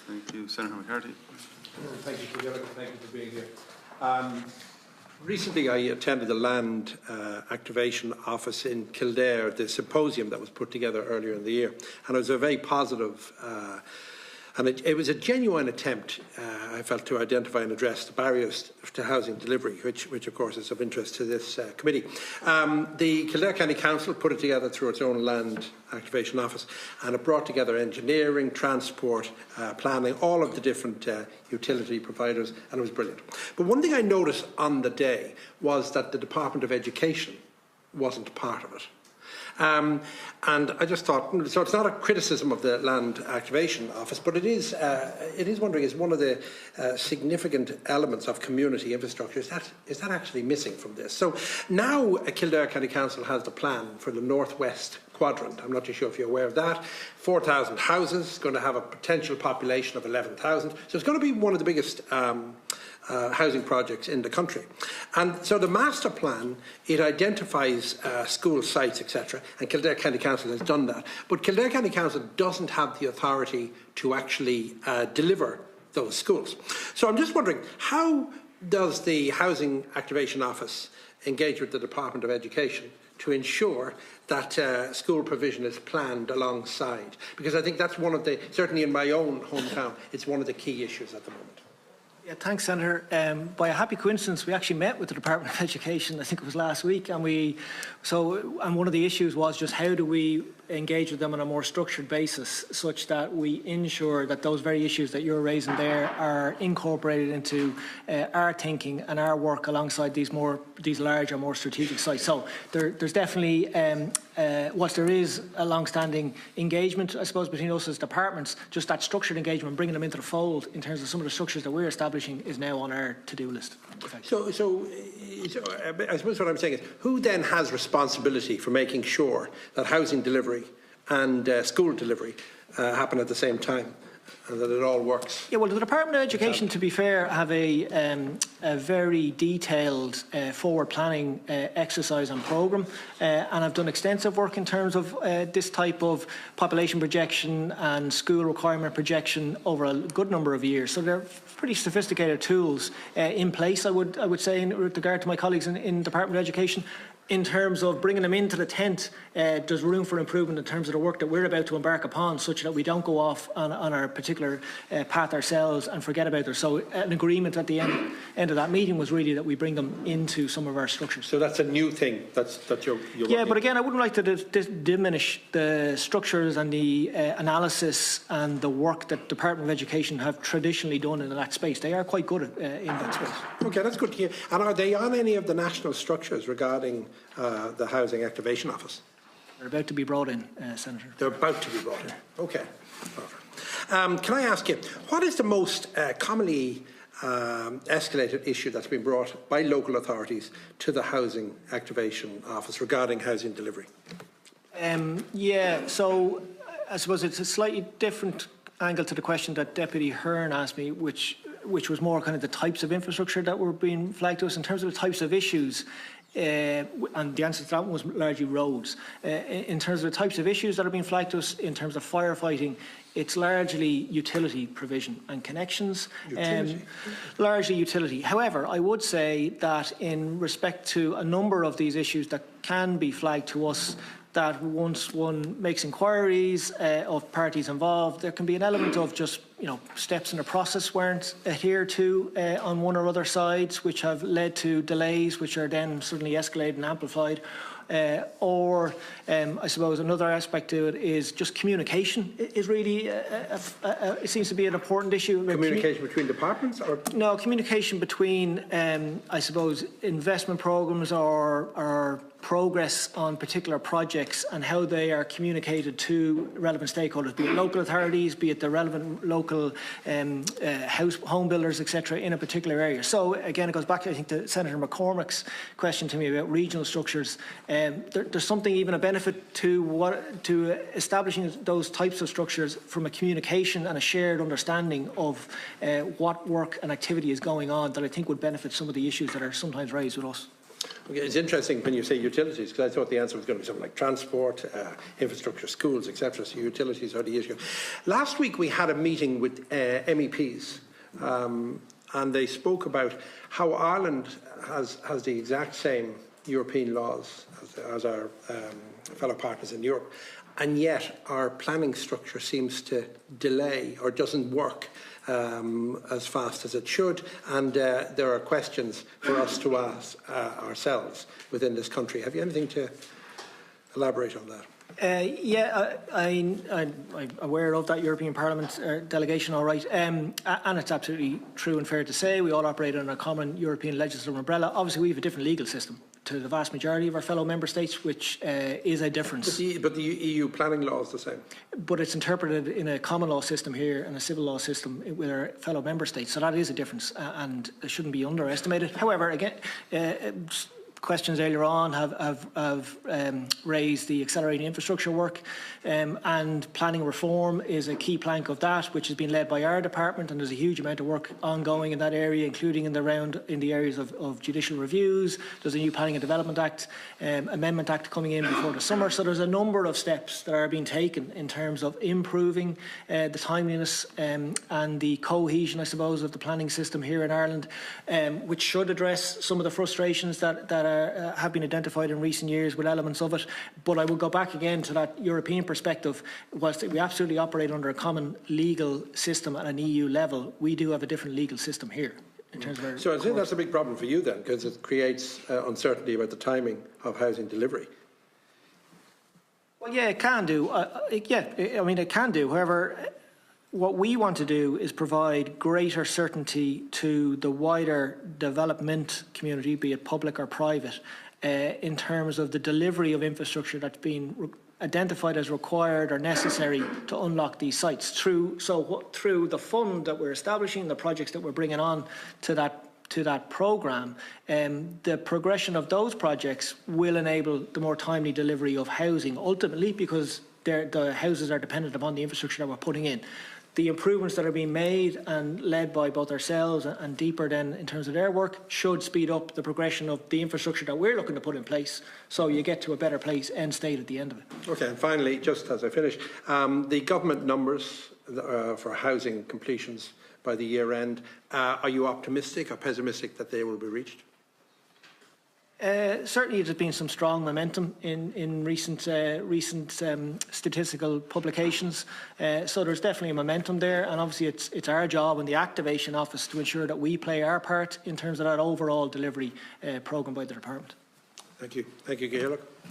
Thank you. Senator McCarthy. Thank you, Kevin. Thank you for being here. Recently, I attended the Land Activation Office in Kildare, the symposium that was put together earlier in the year, and it was a very positive and it was a genuine attempt, I felt, to identify and address the barriers to housing delivery, which of course is of interest to this committee. The Kildare County Council put it together through its own Land Activation Office, and it brought together engineering, transport, planning, all of the different utility providers, and it was brilliant. But one thing I noticed on the day was that the Department of Education wasn't part of it. And I just thought, so it's not a criticism of the Land Activation Office, but it is wondering, is one of the significant elements of community infrastructure, is that actually missing from this? So now Kildare County Council has the plan for the northwest quadrant. I'm not too sure if you're aware of that. 4,000 houses, going to have a potential population of 11,000. So it's going to be one of the biggest housing projects in the country. And so the master plan, it identifies school sites, etc., and Kildare County Council has done that. But Kildare County Council doesn't have the authority to actually deliver those schools. So I'm just wondering, how does the Housing Activation Office engage with the Department of Education to ensure that school provision is planned alongside? Because I think that's one of the, certainly in my own hometown, it's one of the key issues at the moment. Yeah, thanks, Senator. By a happy coincidence, we actually met with the Department of Education, I think it was last week, and one of the issues was just how do we engage with them on a more structured basis such that we ensure that those very issues that you're raising there are incorporated into our thinking and our work alongside these larger, more strategic sites. So there's definitely, whilst there is a long-standing engagement, I suppose, between us as departments, just that structured engagement, bringing them into the fold in terms of some of the structures that we're establishing is now on our to-do list. So I suppose what I'm saying is, who then has responsibility for making sure that housing delivery and school delivery happen at the same time, and that it all works? Yeah, well, the Department of Education, to be fair, have a very detailed forward planning exercise and programme, and I've done extensive work in terms of this type of population projection and school requirement projection over a good number of years. So they're pretty sophisticated tools in place, I would say, in regard to my colleagues in Department of Education. In terms of bringing them into the tent, there's room for improvement in terms of the work that we're about to embark upon, such that we don't go off on our particular path ourselves and forget about it. So an agreement at the end of that meeting was really that we bring them into some of our structures. So that's a new thing that you're yeah, but again, I wouldn't like to diminish the structures and the analysis and the work that Department of Education have traditionally done in that space. They are quite good in that space. Okay, that's good to hear. And are they on any of the national structures regarding the Housing Activation Office? They're about to be brought in, Senator. They're about to be brought in. Okay. Can I ask you, what is the most commonly escalated issue that's been brought by local authorities to the Housing Activation Office regarding housing delivery? Yeah, so I suppose it's a slightly different angle to the question that Deputy Hearn asked me, which was more kind of the types of infrastructure that were being flagged to us. In terms of the types of issues, and the answer to that one was largely roads. In terms of the types of issues that are being flagged to us in terms of firefighting, it's largely utility provision and connections. Largely utility. However, I would say that in respect to a number of these issues that can be flagged to us, that once one makes inquiries of parties involved, there can be an element of just, steps in the process weren't adhered to on one or other sides, which have led to delays, which are then suddenly escalated and amplified. Or I suppose another aspect to it is just communication is really, it seems to be an important issue. Communication between departments? Or? No, communication between, I suppose, investment programmes or progress on particular projects and how they are communicated to relevant stakeholders, be it local authorities, be it the relevant local home builders, etc., in a particular area. So again, it goes back, I think, to Senator McCormick's question to me about regional structures. There's something, even a benefit to establishing those types of structures from a communication and a shared understanding of what work and activity is going on, that I think would benefit some of the issues that are sometimes raised with us. Okay, it's interesting when you say utilities, because I thought the answer was going to be something like transport, infrastructure, schools, etc. So utilities are the issue. Last week we had a meeting with MEPs, and they spoke about how Ireland has the exact same European laws as our fellow partners in Europe, and yet our planning structure seems to delay or doesn't work as fast as it should, and there are questions for us to ask ourselves within this country. Have you anything to elaborate on that? I'm aware of that European Parliament delegation, all right, and it's absolutely true and fair to say we all operate under a common European legislative umbrella. Obviously, we have a different legal system to the vast majority of our fellow member states, which is a difference. But the EU planning law is the same. But it's interpreted in a common law system here and a civil law system with our fellow member states, so that is a difference, and it shouldn't be underestimated. However, again, questions earlier on have raised the accelerating infrastructure work, and planning reform is a key plank of that, which has been led by our department, and there's a huge amount of work ongoing in that area, including in the areas of judicial reviews. There's a new Planning and Development Act, Amendment Act coming in before the summer, so there's a number of steps that are being taken in terms of improving the timeliness and the cohesion, I suppose, of the planning system here in Ireland, which should address some of the frustrations that have been identified in recent years with elements of it. But I will go back again to that European perspective. Whilst we absolutely operate under a common legal system at an EU level, we do have a different legal system here. In terms of so I think that's a big problem for you then, because it creates uncertainty about the timing of housing delivery. Well, yeah, it can do. It can do. However, what we want to do is provide greater certainty to the wider development community, be it public or private, in terms of the delivery of infrastructure that's been identified as required or necessary to unlock these sites through the fund that we're establishing, the projects that we're bringing on to that programme. The progression of those projects will enable the more timely delivery of housing, ultimately because the houses are dependent upon the infrastructure that we're putting in. The improvements that are being made and led by both ourselves and Deeper then in terms of their work should speed up the progression of the infrastructure that we're looking to put in place, so you get to a better place end state at the end of it. Okay, and finally, just as I finish, the government numbers for housing completions by the year end, are you optimistic or pessimistic that they will be reached? Certainly there's been some strong momentum in recent statistical publications, so there's definitely a momentum there, and obviously it's our job in the activation office to ensure that we play our part in terms of that overall delivery programme by the department. Thank you. Thank you, Gaelic.